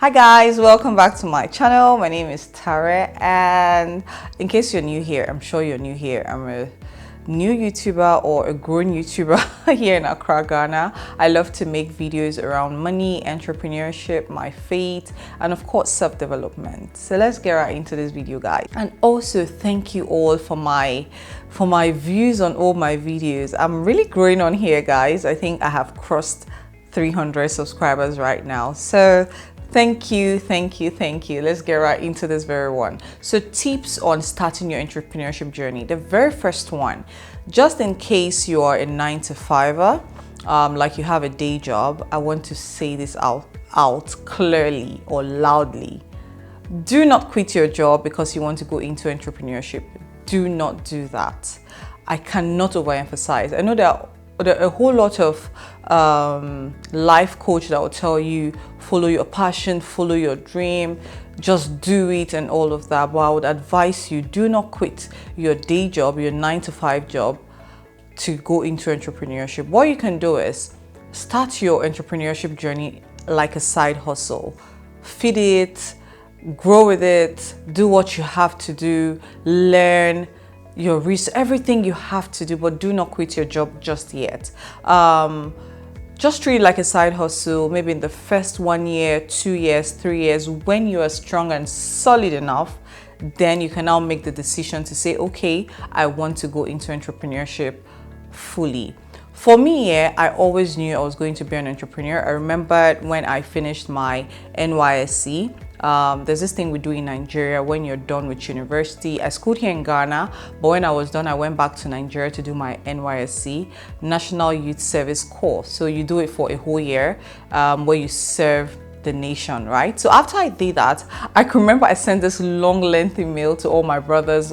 Hi guys, welcome back to my channel. My name is Tare, and in case you're new here, I'm sure you're new here. I'm a new YouTuber or a growing YouTuber here in Accra, Ghana. I love to make videos around money, entrepreneurship, my faith, and of course self-development. So let's get right into this video, guys. And also thank you all for my views on all my videos. I'm really growing on here, guys. I think I have crossed 300 subscribers right now. So thank you. Let's get right into this very one. So tips on starting your entrepreneurship journey. The very first one, just in case you are a 9-to-5er, like you have a day job, I want to say this out clearly or loudly. Do not quit your job because you want to go into entrepreneurship. Do not do that. I cannot overemphasize. I know there are a whole lot of life coach that will tell you follow your passion, follow your dream, just do it and all of that. But I would advise you, do not quit your day job, your 9-to-5 job, to go into entrepreneurship. What you can do is start your entrepreneurship journey like a side hustle. Feed it, grow with it, do what you have to do, learn your research, everything you have to do, but do not quit your job just yet. Just treat it like a side hustle. Maybe in the first 1 year, 2 years, 3 years, when you are strong and solid enough, then you can now make the decision to say, okay, I want to go into entrepreneurship fully. For me, I always knew I was going to be an entrepreneur. I remembered when I finished my NYSC. There's this thing we do in Nigeria when you're done with university. I schooled here in Ghana, but when I was done, I went back to Nigeria to do my NYSC, National Youth Service Corps. So you do it for a whole year, where you serve the nation, right? So after I did that, I can remember I sent this long, lengthy mail to all my brothers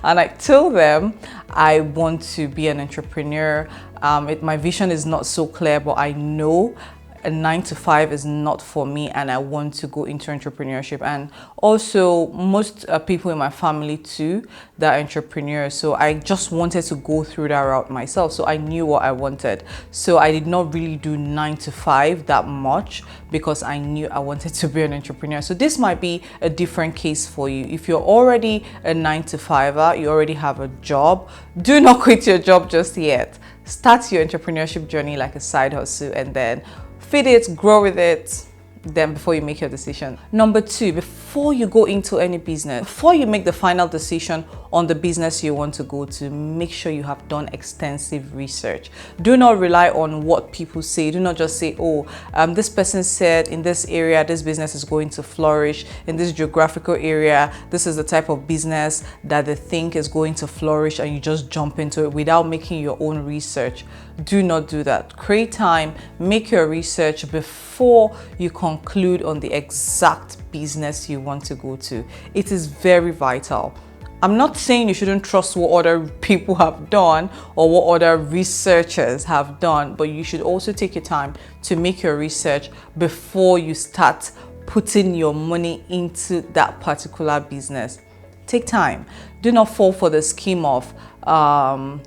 and I told them I want to be an entrepreneur. My vision is not so clear, but I know a 9-to-5 is not for me and I want to go into entrepreneurship. And also most people in my family too, that are entrepreneurs. So I just wanted to go through that route myself. So I knew what I wanted. So I did not really do 9-to-5 that much because I knew I wanted to be an entrepreneur. So this might be a different case for you. If you're already a 9-to-5er, you already have a job, do not quit your job just yet. Start your entrepreneurship journey like a side hustle and then feed it, grow with it, then before you make your decision. Number 2, before you go into any business, before you make the final decision on the business you want to go to, make sure you have done extensive research. Do not rely on what people say. Do not just say, oh, this person said in this area, this business is going to flourish. In this geographical area, this is the type of business that they think is going to flourish, and you just jump into it without making your own research. Do not do that. Create time, make your research before you conclude on the exact business you want to go to. It is very vital. I'm not saying you shouldn't trust what other people have done or what other researchers have done, but you should also take your time to make your research before you start putting your money into that particular business. Take time. Do not fall for the scheme of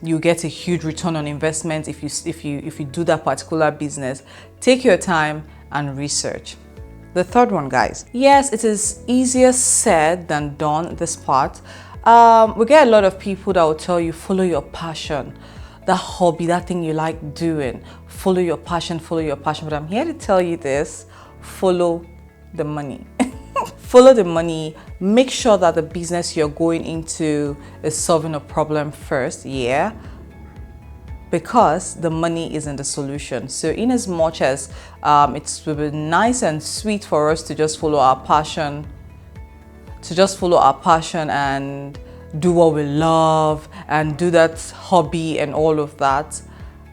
you get a huge return on investment if you do that particular business. Take your time and research. The third one, guys. Yes, it is easier said than done, this part. We get a lot of people that will tell you follow your passion, that hobby, that thing you like doing. Follow your passion, follow your passion. But I'm here to tell you this: follow the money. Follow the money. Make sure that the business you're going into is solving a problem first, because the money isn't the solution. So in as much as it would be nice and sweet for us to just follow our passion, and do what we love and do that hobby and all of that,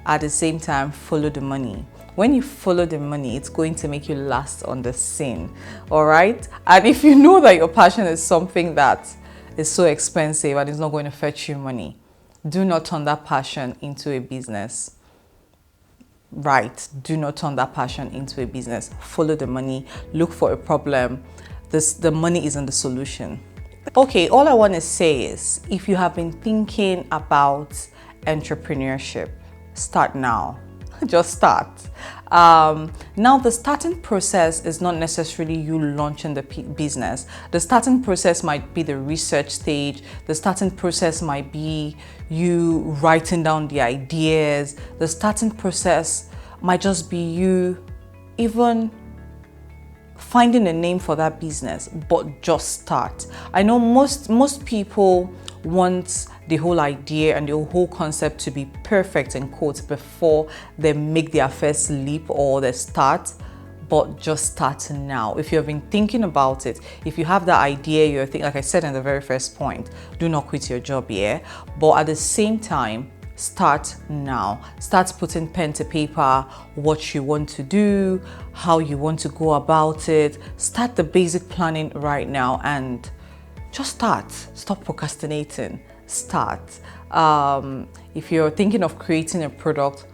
at the same time follow the money. When you follow the money, it's going to make you last on the scene, all right? And if you know that your passion is something that is so expensive and it's not going to fetch you money, do not turn that passion into a business. Right? Do not turn that passion into a business. Follow the money. Look for a problem. The money isn't the solution. Okay, all I want to say is, if you have been thinking about entrepreneurship, start now. Just start. Now, the starting process is not necessarily you launching the business. The starting process might be the research stage. The starting process might be you writing down the ideas. The starting process might just be you even finding a name for that business, but just start. I know most people want the whole idea and the whole concept to be perfect in quotes before they make their first leap or they start, but just start now. If you've been thinking about it, if you have the idea, you're thinking, like I said in the very first point, do not quit your job here, but at the same time, start now. Start putting pen to paper, what you want to do, how you want to go about it. Start the basic planning right now and just start. Stop procrastinating. Start. If you're thinking of creating a product,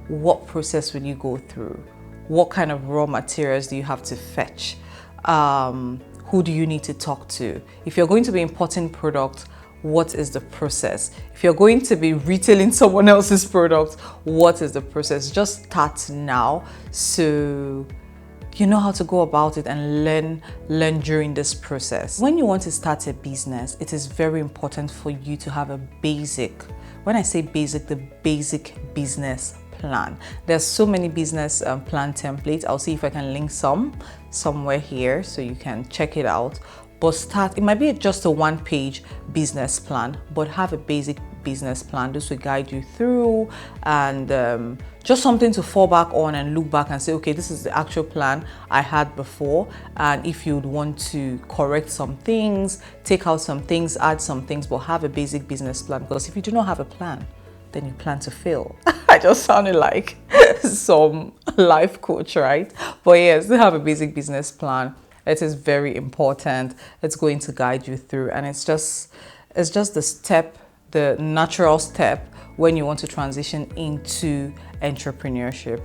what process will you go through? What kind of raw materials do you have to fetch? Who do you need to talk to? If you're going to be importing product, what is the process? If you're going to be retailing someone else's product, what is the process? Just start now so you know how to go about it and learn during this process. When you want to start a business, it is very important for you to have a basic, when I say basic, the basic business plan. There's so many business plan templates. I'll see if I can link somewhere here so you can check it out. But start, it might be just a one-page business plan, but have a basic business plan. This will guide you through and just something to fall back on and look back and say, okay, this is the actual plan I had before. And if you'd want to correct some things, take out some things, add some things, but have a basic business plan. Because if you do not have a plan, then you plan to fail. I just sounded like some life coach, right? But yes, have a basic business plan. It is very important. It's going to guide you through, and it's just the step, the natural step when you want to transition into entrepreneurship.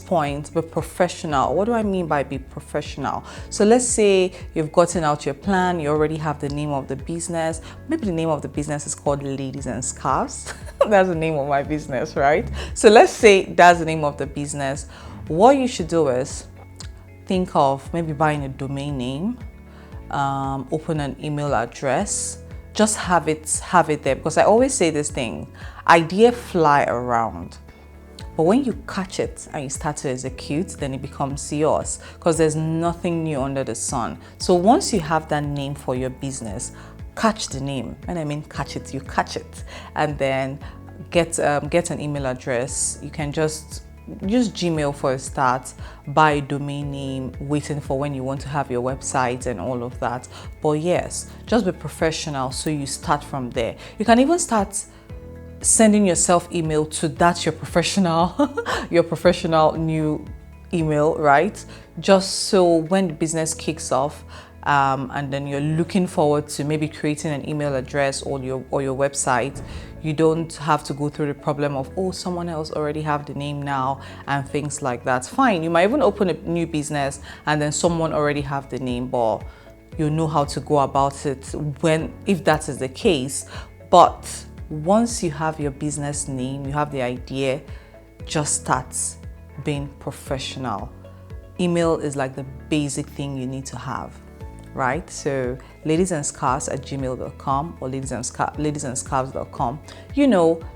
Point, be professional. What do I mean by be professional? So let's say you've gotten out your plan, you already have the name of the business. Maybe the name of the business is called Ladies and Scarves. That's the name of my business, right? So let's say that's the name of the business. What you should do is think of maybe buying a domain name, open an email address, just have it there. Because I always say this thing, ideas fly around. But when you catch it and you start to execute, then it becomes yours because there's nothing new under the sun. So once you have that name for your business, catch the name. And I mean catch it, you catch it. And then get an email address. You can just use Gmail for a start, buy a domain name, waiting for when you want to have your website and all of that. But yes, just be professional so you start from there. You can even start sending yourself email to that your professional new email, right? Just so when the business kicks off and then you're looking forward to maybe creating an email address or your website, you don't have to go through the problem of, oh, someone else already have the name now and things like that. Fine, you might even open a new business and then someone already have the name, but you know how to go about it if that is the case. But once you have your business name, you have the idea, just start being professional. Email is like the basic thing you need to have, right? So ladiesandscarves@gmail.com or ladiesandscarves.com.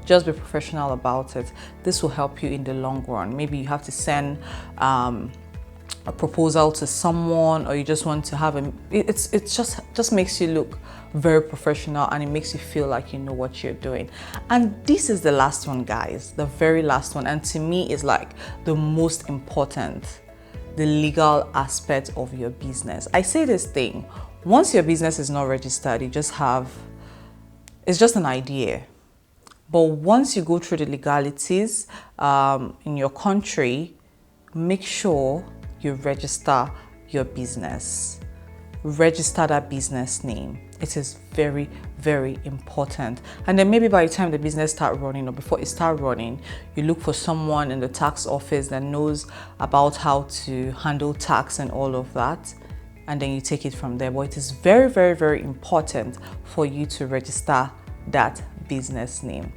Just be professional about it. This will help you in the long run. Maybe you have to send a proposal to someone, or you just want to have it just makes you look very professional and it makes you feel like you know what you're doing. And this is the last one, guys, the very last one, and to me is like the most important, the legal aspect of your business. I say this thing, once your business is not registered, it's just an idea. But once you go through the legalities in your country, make sure you register your business. Register that business name. It is very, very important. And then maybe by the time the business start running or before it start running, you look for someone in the tax office that knows about how to handle tax and all of that. And then you take it from there. But it is very, very, very important for you to register that business name.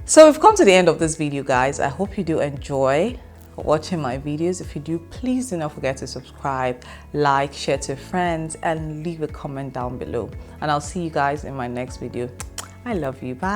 So we've come to the end of this video, guys. I hope you do enjoy for watching my videos. If you do, please do not forget to subscribe, like, share to friends, and leave a comment down below. And I'll see you guys in my next video. I love you. Bye.